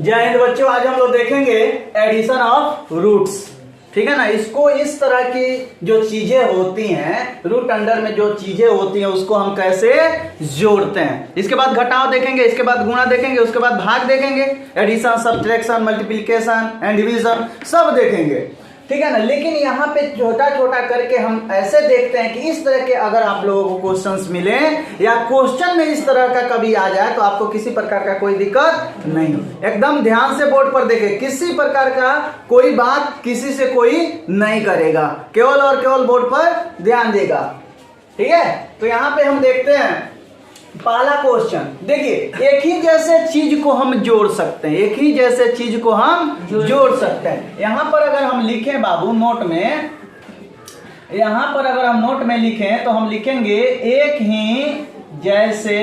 जय हिंद बच्चों, आज हम लोग देखेंगे एडिशन ऑफ रूट्स। ठीक है ना। इसको इस तरह की जो चीजें होती हैं, रूट अंडर में जो चीजें होती हैं उसको हम कैसे जोड़ते हैं। इसके बाद घटाव देखेंगे, इसके बाद गुणा देखेंगे, उसके बाद भाग देखेंगे, addition, subtraction, multiplication and division सब देखेंगे। ठीक है ना। लेकिन यहाँ पे छोटा छोटा करके हम ऐसे देखते हैं कि इस तरह के अगर आप लोगों को क्वेश्चंस मिले या क्वेश्चन में इस तरह का कभी आ जाए तो आपको किसी प्रकार का कोई दिक्कत नहीं। एकदम ध्यान से बोर्ड पर देखें, किसी प्रकार का कोई बात किसी से कोई नहीं करेगा, केवल और केवल बोर्ड पर ध्यान देगा। ठीक है। तो यहाँ पे हम देखते हैं पहला क्वेश्चन। देखिए, एक ही जैसे चीज को हम जोड़ सकते हैं, एक ही जैसे चीज को हम जोड़ सकते हैं। यहां पर अगर हम लिखें बाबू नोट में, यहां पर अगर हम नोट में लिखें तो हम लिखेंगे एक ही जैसे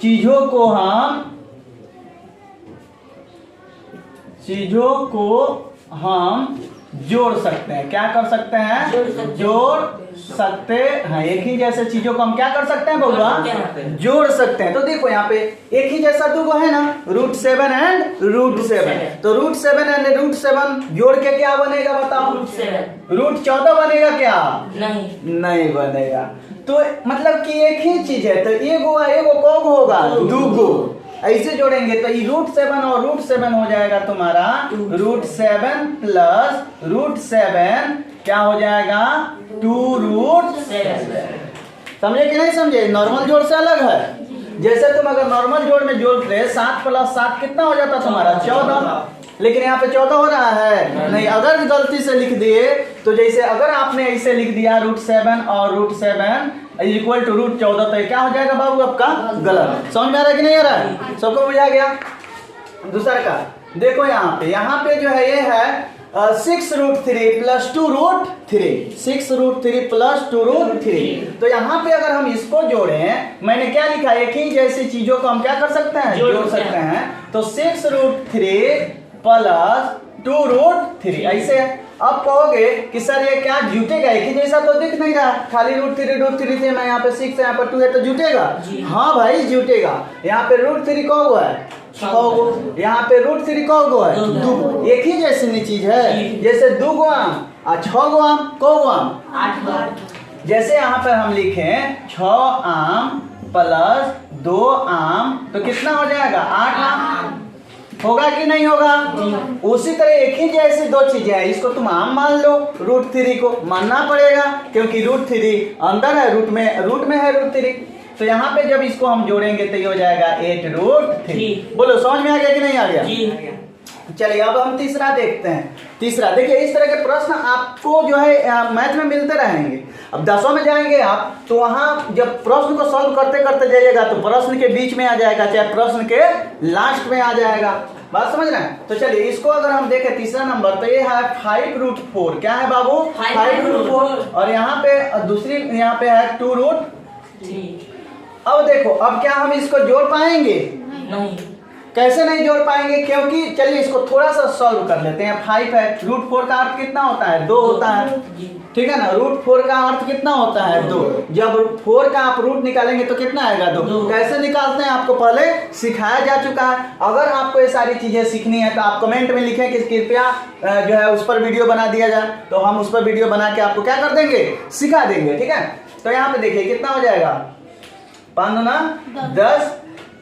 चीजों को हम जोड़ सकते हैं। क्या कर सकते हैं? जोड़ सकते हैं। एक ही जैसे चीजों को हम क्या कर सकते हैं बउआ? जोड़ सकते हैं। तो देखो यहाँ पे एक ही जैसा दो है ना, √7 एंड √7। तो √7 एंड √7 जोड़ के क्या बनेगा बताओ? √14 बनेगा क्या? नहीं बनेगा। तो मतलब कि एक ही चीज है तो एगो कौन होगा? दूगो। ऐसे जोड़ेंगे तो √7 और √7 हो जाएगा तुम्हारा √7 प्लस √7 क्या हो जाएगा? 2√7। समझे कि नहीं समझे? नॉर्मल जोड़ से अलग है। जैसे तुम अगर नॉर्मल जोड़ में जोड़ते 7 + 7 कितना हो जाता तुम्हारा? 14। लेकिन यहाँ पे 14 हो रहा है नहीं। अगर गलती से लिख दिए तो जैसे अगर आपने ऐसे लिख दिया √7 और √7 = √14 तो क्या हो जाएगा बाबू आपका? गलत। समझ में आ रहा है कि नहीं आ रहा है? सबको बुझा गया? दूसरा का देखो, यहाँ पे जो है ये है 6√3 + 2√3, 6√3 + 2√3। तो यहाँ पे अगर हम इसको जोड़ें, मैंने क्या लिखा? एक ही जैसी चीजों को हम क्या कर सकते हैं? जोड़ सकते हैं। तो 6√3 + 2√3 ऐसे। अब कहोगे कि सर ये क्या जुटेगा? एक ही जैसा तो दिख नहीं रहा, खाली √3 थे, मैं यहाँ पे 6 है, यहाँ पर 2 है, तो जुटेगा? हाँ भाई जुटेगा। यहाँ पे √3 कौ गो है? 6 गो। यहाँ पे √3 कौ गो है? 2 गो। एक ही जैसी चीज है। जैसे 2 गो आम और 6 गो आम, कौ गो आम? 8 गो। जैसे यहाँ पर हम लिखें 6 आम प्लस 2 आम तो कितना हो जाएगा? 8 आम। होगा कि नहीं होगा? उसी तरह एक ही जैसी दो चीजें हैं, इसको तुम आम मान लो, √3 को मानना पड़ेगा क्योंकि √3 अंदर है, रूट में है √3। तो यहाँ पे जब इसको हम जोड़ेंगे तो ये हो जाएगा 8√3। बोलो समझ में आ गया कि नहीं आ गया? चलिए अब हम तीसरा देखते हैं। तीसरा देखिए, इस तरह के प्रश्न आपको जो है मैथ में मिलते रहेंगे। अब 10वीं में जाएंगे आप तो वहां जब प्रश्न को सॉल्व करते करते जाइएगा तो प्रश्न के बीच में आ जाएगा, चाहे प्रश्न के लास्ट में आ जाएगा। बात समझ रहे हैं? तो चलिए इसको अगर हम देखें तीसरा नंबर तो ये है 5√4। क्या है बाबू? 5√4। और यहाँ पे दूसरी यहाँ पे है 2√3। अब देखो, अब क्या हम इसको जोड़ पाएंगे? नहीं। कैसे नहीं जोड़ पाएंगे? क्योंकि चलिए इसको थोड़ा सा सॉल्व कर लेते हैं। 5 है, √4 का अर्थ कितना होता है? 2 होता है। ठीक है ना। √4 का अर्थ कितना होता है? 2। जब 4 का आप रूट निकालेंगे तो कितना आएगा? 2। कैसे निकालते हैं आपको पहले सिखाया जा चुका है। अगर आपको ये सारी चीजें सीखनी है तो आप कमेंट में लिखें कि कृपया जो है उस पर वीडियो बना दिया जाए, तो हम उस पर वीडियो बना के आपको क्या कर देंगे? सिखा देंगे। ठीक है। तो यहाँ पे देखिए कितना हो जाएगा? 5 × 10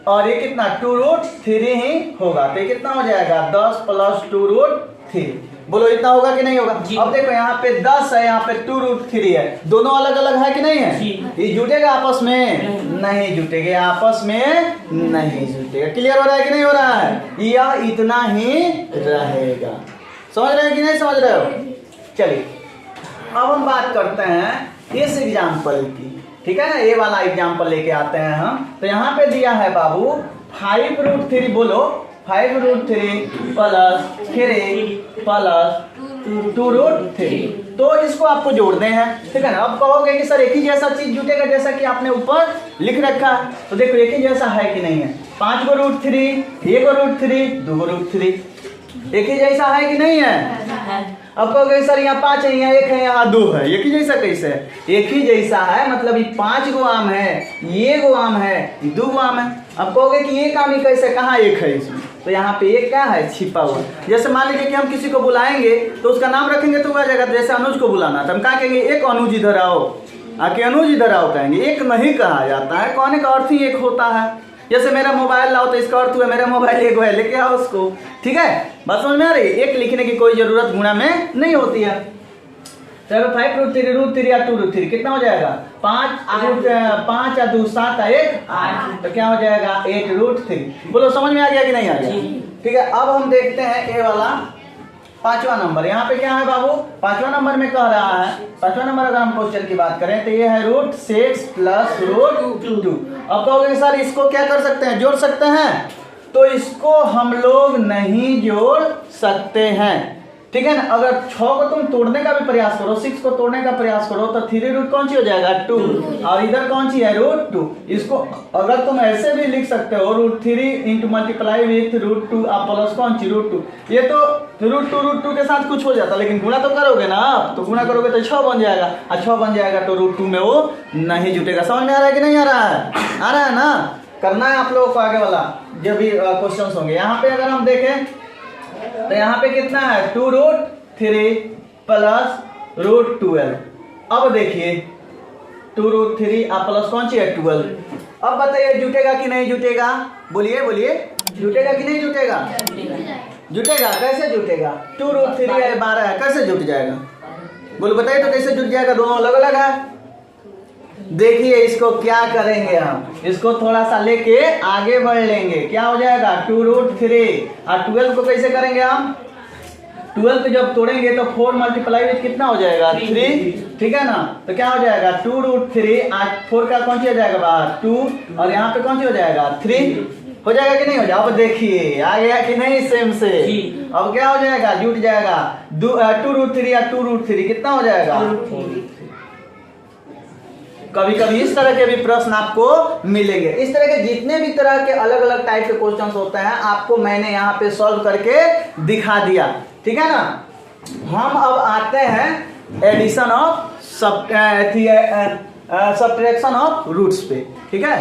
और ये कितना? 2√3 ही होगा। तो ये कितना हो जाएगा? 10 + 2√3। बोलो इतना होगा कि नहीं होगा? अब देखो यहाँ पे 10 है, यहाँ पे 2√3 है, दोनों अलग अलग है कि नहीं है? ये जुटेगा आपस में? नहीं जुटेगा, आपस में नहीं जुटेगा। क्लियर हो रहा है कि नहीं हो रहा है? यह इतना ही रहेगा। समझ रहे हैं कि नहीं समझ रहे हो? चलिए अब हम बात करते हैं इस एग्जाम्पल की। ठीक है ना। ये वाला एग्जाम्पल लेके आते हैं हम। तो यहाँ पे दिया है बाबू 5√3। बोलो 5√3 + 3 + 2√3। तो इसको आपको जोड़ने हैं। ठीक है ना। अब कहोगे कि सर एक ही जैसा चीज जुटेगा जैसा कि आपने ऊपर लिख रखा है। तो देखो एक ही जैसा है कि नहीं है? 5 को √3, 1 को √3, 2 को √3, एक ही जैसा है कि नहीं है? अब कहोगे सर यहाँ 5 है, यहाँ 1 है, यहाँ 2 है, एक ही जैसा कैसे है? एक ही जैसा है मतलब ये 5 गो आम है, ये गो आम है, 2 गो आम है। अब कहोगे कि एक आम ही कैसे, कहाँ 1 है इसमें? तो यहाँ पे ये क्या है, छिपा हुआ। जैसे मान लीजिए कि हम किसी को बुलाएंगे तो उसका नाम रखेंगे तो आ जाएगा। जैसे अनुज को बुलाना तो हम क्या कहेंगे, एक अनुज इधर आओ, आके अनुज इधर आओ कहेंगे। एक नहीं कहा जाता है, कहने का अर्थ ही एक होता है। जैसे मेरा मोबाइल लाओ तो इसका अर्थ हुआ मेरा मोबाइल एक है, लेके आओ उसको। ठीक है, बात समझ में आ रही है। एक लिखने की कोई जरूरत गुणा में नहीं होती है। तो 5√3 या 2√3 कितना हो जाएगा, 5 या 2 7 8 तो क्या हो जाएगा 8√3। बोलो समझ में आ गया कि नहीं आ गया। ठीक है, अब हम देखते हैं ए वाला 5वां नंबर। यहाँ पे क्या है बाबू, 5वां नंबर में कह रहा है, 5वां नंबर अगर हम क्वेश्चन की बात करें तो ये है √6 + √2। अब कहोगे सर इसको क्या कर सकते हैं, जोड़ सकते हैं, तो इसको हम लोग नहीं जोड़ सकते हैं। ठीक है ना। अगर 6 को तुम तोड़ने का भी प्रयास करो, 6 को तोड़ने का प्रयास करो तो 3 कौन सी हो जाएगा 2, और इधर कौन सी है √2। इसको अगर तुम ऐसे भी लिख सकते हो √3 × मल्टीप्लाई विथ √2 आप प्लस कौन सी √2। ये तो √2 के साथ कुछ हो जाता, लेकिन गुणा तो करोगे ना, तो गुणा करोगे तो 6 बन जाएगा, और 6 बन जाएगा तो √2 में वो नहीं जुटेगा। समझ में आ रहा है कि नहीं आ रहा है, आ रहा है ना। करना है आप लोगों को आगे वाला जो भी क्वेश्चन होंगे। यहाँ पे अगर हम देखें तो यहाँ पे कितना है 2√3 + √12। अब देखिए 2√3 आप प्लस कौन सी है 12। अब बताइए जुटेगा कि नहीं जुटेगा, बोलिए बोलिए, जुटेगा कि नहीं जुटेगा, जुटेगा। कैसे जुटेगा, 2√3 है 12 है, कैसे जुट जाएगा, बोलो बताइए तो कैसे जुट जाएगा, दोनों अलग अलग है। देखिए इसको क्या करेंगे हम, इसको थोड़ा सा लेके आगे बढ़ लेंगे, क्या हो जाएगा 2√3 और 12 को कैसे करेंगे हम, 12 को जब तोड़ेंगे तो 4 मल्टीप्लाई विथ कितना हो जाएगा 3। ठीक है ना, तो क्या हो जाएगा 2√3 और 4 का कौन सी हो जाएगा बाहर 2, और यहाँ पे कौन सी हो जाएगा 3। हो जाएगा कि नहीं हो जाएगा। अब देखिए आ गया कि नहीं सेम से। अब क्या हो जाएगा, जुट जाएगा 2√3 या 2√3 कितना हो जाएगा। कभी कभी इस तरह के भी प्रश्न आपको मिलेंगे। इस तरह के जितने भी तरह के अलग अलग टाइप के क्वेश्चंस होते हैं आपको मैंने यहाँ पे सॉल्व करके दिखा दिया। ठीक है ना। हम अब आते हैं addition of subtraction of roots पे। ठीक है।